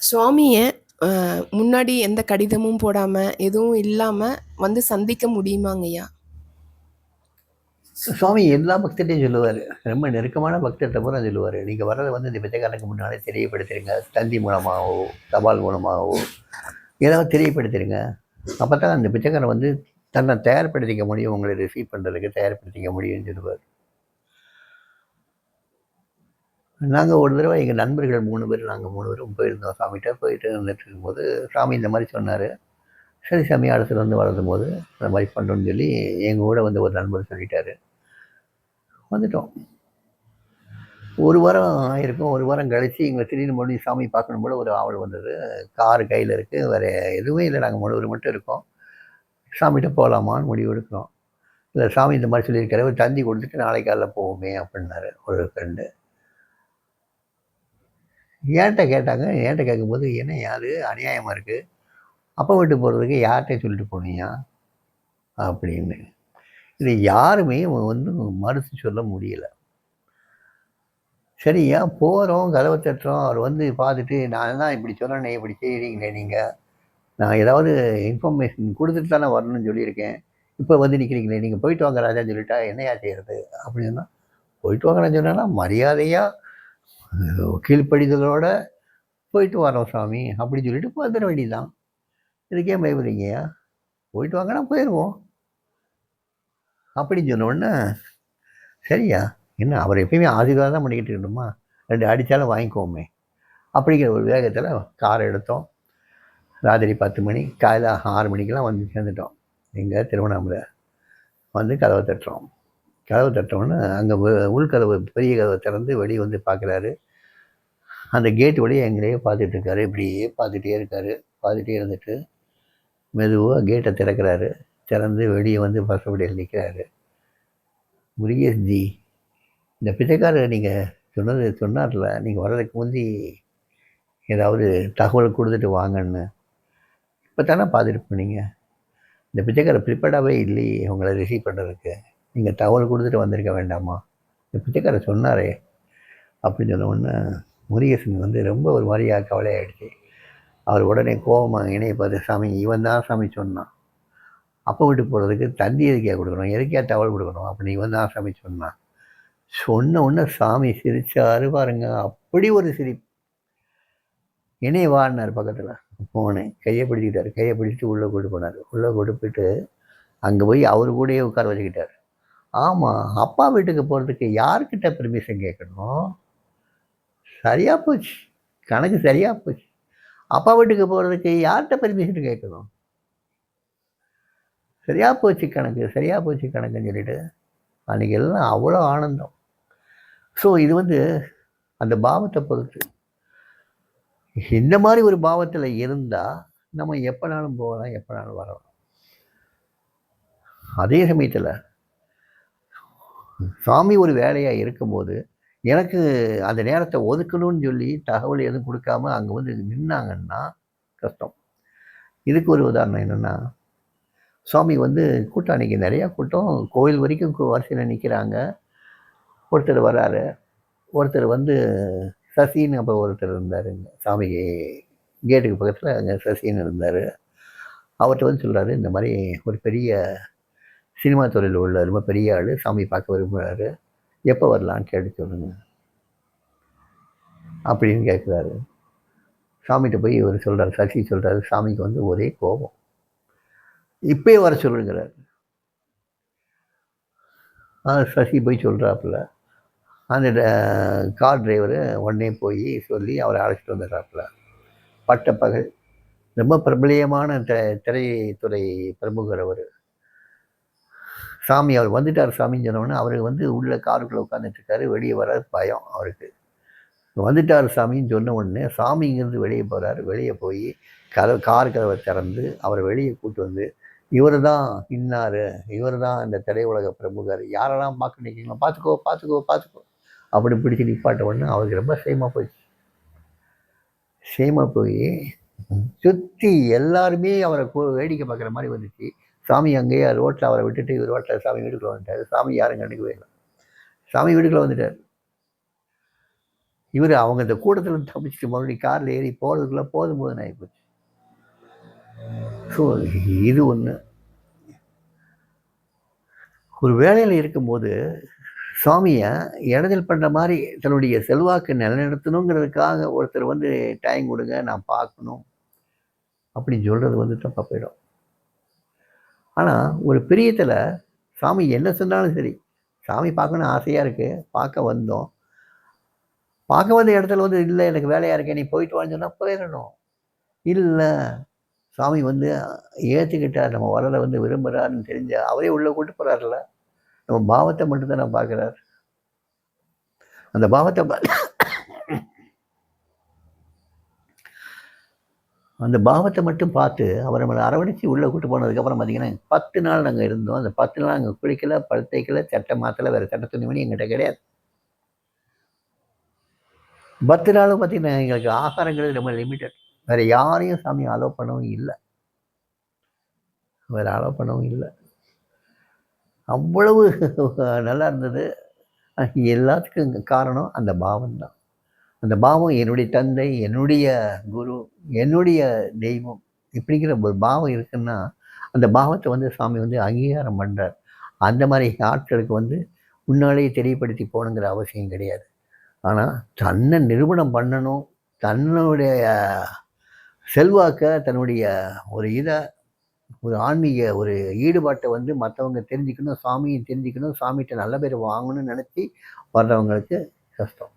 சுவாமிய முன்னாடி எந்த கடிதமும் போடாம, எதுவும் இல்லாம வந்து சந்திக்க முடியுமாங்கய்யா? சுவாமி எல்லா பக்தர்ட்டையும் சொல்லுவார். ரொம்ப நெருக்கமான பக்தர்கிட்ட பூரா சொல்லுவார், நீங்கள் வர்றதை வந்து இந்த பிச்சைக்காரனுக்கு முன்னாலே தெரியப்படுத்திடுங்க. தந்தி மூலமாகவோ தபால் மூலமாகவோ ஏதாவது தெரியப்படுத்திடுங்க. அப்போ தான் அந்த பிச்சைக்காரன் வந்து தன்னை தயார்படுத்திக்க முடியும், உங்களை ரிசீவ் பண்ணுறதுக்கு தயார்படுத்திக்க முடியும்னு சொல்லுவார். நாங்கள் ஒரு தடவை எங்கள் நண்பர்கள் 3 பேர், நாங்கள் 3 பேரும் போயிருந்தோம் சாமிகிட்ட. போயிட்டு இருந்துட்டு இருக்கும்போது சாமி இந்த மாதிரி சொன்னார். சரி சாமி, அடுத்தது வந்து வளரும் போது இந்த மாதிரி பண்ணுறோன்னு சொல்லி எங்கள் கூட வந்து ஒரு நண்பர் சொல்லிட்டாரு. வந்துட்டோம். ஒரு வாரம் ஆயிருக்கும். ஒரு வாரம் கழிச்சு எங்களை திடீர்னு மறுபடியும் சாமி பார்க்கணும் போல ஒரு ஆவல் வந்தது. கார் கையில் இருக்குது, வேறு எதுவுமே இல்லை, நாங்கள் 3 பேர் மட்டும் இருக்கோம். சாமிகிட்ட போகலாமான்னு முடிவு எடுக்கிறோம். இல்லை, சாமி இந்த மாதிரி சொல்லியிருக்காரு, ஒரு தந்தி கொடுத்துட்டு நாளைக்கு காலைல போவோமே அப்படின்னாரு ஒரு ஃப்ரெண்டு. ஏன்ட்ட கேட்டாங்க. ஏன்ட்ட கேட்கும்போது, என்ன யார் அநியாயமாக இருக்குது, அப்பா வீட்டுக்கு போகிறதுக்கு யார்கிட்ட சொல்லிட்டு போனியா அப்படின்னு. இது யாருமே வந்து மறுத்து சொல்ல முடியல. சரியா போகிறோம், கதவை தட்டுறோம். அவர் வந்து பார்த்துட்டு, நான் தான் இப்படி சொன்னேனே, இப்படி செய்கிறீங்களே நீங்கள், நான் ஏதாவது இன்ஃபர்மேஷன் கொடுத்துட்டு தானே வரணும்னு சொல்லியிருக்கேன், இப்போ வந்து நிற்கிறீங்களே, நீங்கள் போயிட்டு வாங்க ராஜான்னு சொல்லிட்டா என்னையா செய்கிறது அப்படின்னா. போயிட்டு வாங்கன்னு சொன்னா மரியாதையாக கீழ்ப்படிதலோட போயிட்டு வரோம் சாமி அப்படின்னு சொல்லிட்டு வந்துட வேண்டியதுதான். இதுக்கே பயப்படுறீங்கய்யா, போயிட்டு வாங்கன்னா போயிடுவோம் அப்படின்னு சொன்ன உடனே, சரியா என்ன அவர் எப்பயுமே ஆசீர்வாதம் தான் பண்ணிக்கிட்டு இருக்கணுமா, 2 அடித்தாலும் வாங்கிக்கோமே அப்படிங்கிற ஒரு வேகத்தில் காரை எடுத்தோம். ராத்திரி 10 மணி, காலையில் 6 மணிக்கெலாம் வந்து சேர்ந்துட்டோம் எங்கள் திருவண்ணாமலை. வந்து கதவை தட்டுறோம். கதவை தட்டோன்னே அங்கே உள்கதவு பெரிய கதவை திறந்து வெளியே வந்து பார்க்குறாரு. அந்த கேட்டு வழியாக எங்களையே பார்த்துட்டு இருக்காரு. இப்படியே பார்த்துட்டே இருக்காரு. பார்த்துட்டே இருந்துட்டு மெதுவாக கேட்டை திறக்கிறாரு. திறந்து வெளியே வந்து பசப்படியில் நிற்கிறாரு. முருகேஷ்ஜி, இந்த பிச்சைக்காரர் நீங்கள் சொன்னார்ல, நீங்கள் வர்றதுக்கு முந்தி ஏதாவது தகவல் கொடுத்துட்டு வாங்கன்னு. இப்போ தானே பார்த்துட்டு போனீங்க. இந்த பிச்சைக்காரர் ப்ரிப்பேர்டாகவே இல்லையே உங்களை ரிசீவ் பண்ணுறதுக்கு. நீங்கள் தகவல் கொடுத்துட்டு வந்திருக்க வேண்டாமா, இந்த பிச்சைக்காரர் சொன்னாரே அப்படின்னு சொன்ன உடனே முருகேசன் வந்து ரொம்ப ஒரு மாதிரியாக கவலையாயிடுச்சு. அவர் உடனே கோபமாக இணைய பார்த்து, சாமி இவன் தான் சாமி சொன்னான், அப்போ விட்டு போகிறதுக்கு தந்தி எதுக்கே கொடுக்கணும், எதுக்கே தகவல் கொடுக்கணும் அப்படின்னு இவன் தான் சாமி சொன்னான். சொன்ன உடனே சாமி சிரிச்சாரு பாருங்க. அப்படி ஒரு சிரிப்பு. இணைய வாடினார். பக்கத்தில் போனேன், கையை பிடிச்சிக்கிட்டார். கையை பிடிச்சிட்டு உள்ளே கூட்டு போனார். உள்ளே கூட்டு போயிட்டு அங்கே போய் அவர் கூடயே உட்கார வச்சுக்கிட்டார். ஆமாம், அப்பா வீட்டுக்கு போகிறதுக்கு யார்கிட்ட பெர்மிஷன் கேட்கணும்? சரியாக போச்சு, கணக்கு சரியாக போச்சு. அப்பா வீட்டுக்கு போகிறதுக்கு யார்கிட்ட பெர்மிஷன் கேட்கணும்? சரியாக போச்சு கணக்கு, சரியாக போச்சு கணக்குன்னு சொல்லிட்டு அன்றைக்கி எல்லாம் அவ்வளோ ஆனந்தம். ஸோ இது வந்து அந்த பாவத்தை பொறுத்து. இந்த மாதிரி ஒரு பாவத்தில் இருந்தால் நம்ம எப்போனாலும் போகலாம், எப்போனாலும் வரலாம். அதே சமயத்தில் சாமி ஒரு வேலையாக இருக்கும்போது எனக்கு அந்த நேரத்தை ஒதுக்கணும்னு சொல்லி தகவல் எதுவும் கொடுக்காம அங்கே வந்து நின்னாங்கன்னா கஷ்டம். இதுக்கு ஒரு உதாரணம் என்னென்னா, சுவாமி வந்து கூட்டம் அன்றைக்கி நிறையா கூட்டம், கோயில் வரைக்கும் வரிசையில் நிற்கிறாங்க. ஒருத்தர் வராரு. ஒருத்தர் வந்து சசின்னு அப்போ ஒருத்தர் இருந்தாருங்க, சாமி கேட்டுக்கு பக்கத்தில் அங்கே சசின்னு இருந்தார். அவர்கிட்ட வந்து சொல்கிறாரு, இந்த மாதிரி ஒரு பெரிய சினிமா துறையில் உள்ள ரொம்ப பெரிய ஆள் சாமி பார்க்க விரும்புகிறாரு, எப்போ வரலான்னு கேட்டு சொல்லுங்க அப்படின்னு கேட்குறாரு. சாமிகிட்ட போய் இவர் சொல்கிறார், சசி சொல்கிறாரு, சாமிக்கு வந்து ஒரே கோபம், இப்பயே வர சொல்லுங்கிறார். சசி போய் சொல்கிறாப்புல. அந்த கார் டிரைவரு உடனே போய் சொல்லி அவரை அழைச்சிட்டு வந்துடுறாப்புல. பட்டப்பகல், ரொம்ப பிரபலியமான திரைத்துறை பிரமுகர் அவர். சாமி அவர் வந்துட்டார் சாமின்னு சொன்னோடனே அவருக்கு வந்து உள்ள காருக்குள்ளே உட்காந்துட்ருக்காரு. வெளியே வர பயம் அவருக்கு. வந்துட்டார் சாமின்னு சொன்ன உடனே சாமி இங்கேருந்து வெளியே போகிறாரு. வெளியே போய் கார் கதவை திறந்து அவரை வெளியே கூப்பிட்டு வந்து, இவர் தான் இன்னார், இவர் தான் இந்த திரையுலக பிரமுகர், யாரெல்லாம் பார்க்க நிற்கிறீங்களோ பார்த்துக்கோ பார்த்துக்கோ பார்த்துக்கோ அப்படி பிடிச்சி நிப்பாட்ட உடனே அவருக்கு ரொம்ப சேமாக போயிடுச்சு. சேமாக போய் சுற்றி எல்லாருமே அவரை வேடிக்கை பார்க்குற மாதிரி வந்துச்சு. சாமி அங்கேயே ரோட்டில் அவரை விட்டுட்டு இவர் ரோட்டில் சாமி வீட்டுக்குள்ளே வந்துட்டார். சாமி யாரும் கண்டுக்கவே இல்லை. சாமி வீட்டுக்குள்ளே வந்துட்டார். இவர் அவங்க இந்த கூட்டத்தில் தப்பிச்சுட்டு மறுபடியும் காரில் ஏறி போகிறதுக்குள்ளே போதும் போதுன்னு ஆகிப்போச்சு. ஸோ இது ஒன்று. ஒரு வேலையில் இருக்கும்போது சுவாமியை இடைஞ்சல் பண்ணுற மாதிரி தன்னுடைய செல்வாக்கு நிலைநிறுத்தணுங்கிறதுக்காக ஒருத்தர் வந்து டைம் கொடுங்க நான் பார்க்கணும் அப்படின்னு சொல்கிறது வந்து தப்பாக போயிடும். ஆனால் ஒரு பிரியத்தில் சாமி என்ன சொன்னாலும் சரி, சாமி பார்க்கணுன்னு ஆசையாக இருக்குது, பார்க்க வந்தோம், பார்க்க வந்த இடத்துல வந்து இல்லை எனக்கு வேலையாக இருக்கேன் நீ போயிட்டு வான்னு சொன்னால் போயிடணும். இல்லை சாமி வந்து ஏற்றுக்கிட்டார், நம்ம வரலை வந்து விரும்புகிறாருன்னு தெரிஞ்ச அவரே உள்ளே கூட்டு போகிறார்ல, நம்ம பாவத்தை மட்டும்தான் நான் பார்க்குறார். அந்த பாவத்தை அந்த பாவத்தை மட்டும் பார்த்து அவர் நம்மளை அரவணைச்சி உள்ளே கூட்டு போனதுக்கப்புறம் பார்த்தீங்கன்னா 10 நாள் நாங்கள் இருந்தோம். அந்த 10 நாள் நாங்கள் குளிக்கல, படுத்தைக்கல, சட்டை மாற்றலை, வேறு சட்டை துணிமணி எங்கிட்ட கிடையாது. 10 நாளும் பார்த்தீங்கன்னா எங்களுக்கு ஆகாரங்கிறது ரொம்ப லிமிட்டட். வேறு யாரையும் சாமி அலோவ் பண்ணவும் இல்லை, வேறு அலோவ் பண்ணவும் இல்லை. அவ்வளவு நல்லா இருந்தது. எல்லாத்துக்கும் காரணம் அந்த பாவம் தான். அந்த பாவம் என்னுடைய தந்தை, என்னுடைய குரு, என்னுடைய தெய்வம் இப்படிங்கிற ஒரு பாவம் இருக்குன்னா அந்த பாவத்தை வந்து சாமி வந்து அங்கீகாரம் பண்ணுறார். அந்த மாதிரி ஆட்களுக்கு வந்து முன்னாலேயே தெரியப்படுத்தி போகணுங்கிற அவசியம் கிடையாது. ஆனால் தன்னை நிரூபணம் பண்ணணும், தன்னுடைய செல்வாக்க, தன்னுடைய ஒரு இதை, ஒரு ஆன்மீக ஒரு ஈடுபாட்டை வந்து மற்றவங்க தெரிஞ்சுக்கணும், சாமியை தெரிஞ்சுக்கணும், சாமிகிட்ட நல்ல பேர் வாங்கணும்னு நினச்சி வர்றவங்களுக்கு கஷ்டம்.